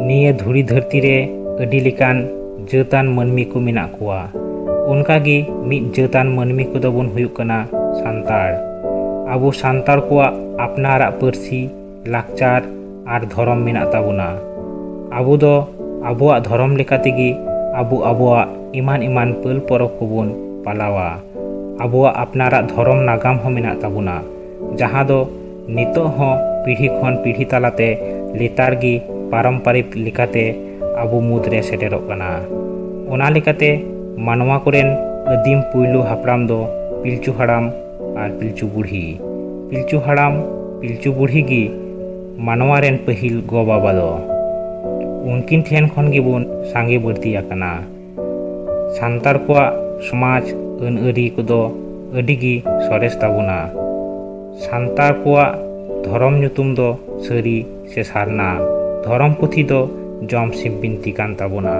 निये धुरी धरती रे अडी लेकान जातान मानमी को मेनाक कोवा। उनकागी मिद जातान मानमी को दो बन हुयुक कना सान्ताड़। आबो सान्ताड़ कोवा आपनाराग पार्सी लाकचार आर धरम मेनाक ताबोना। आबो दो आबोआग धरम लेकातेगी आबो आबोआग इमान इमान पल परब कोबोन पालावा। आबोआग आपनाराग धरम नागाम हो मेनाक ताबोना, जहाँ दो नितो हो पीढ़ी खन पीढ़ी तालाते लेतारगी पारंपरिक लेकाते आबो मुद्रे सेटेरोग कना। ओना लेकाते मानवा कोरेन आदिम पुइलु हापड़ाम दो पिलचु हाड़ाम और पिलचु बुढ़ी। पिलचु हाड़ाम पिलचु बुढ़ी गी मानवा रेन पहिल गो बाबा दो। उनकिन ठेन खन गिबोन सांगे बर्ती आकना। सान्ताड़ कोवा समाज अन आरि कोदो अडिगी सरेस ताबोना। सान्ताड़ कोवा धरम nyutum दो सारी से सारना। धरम पुथी दो जमसिम बिनती कान ताबोना।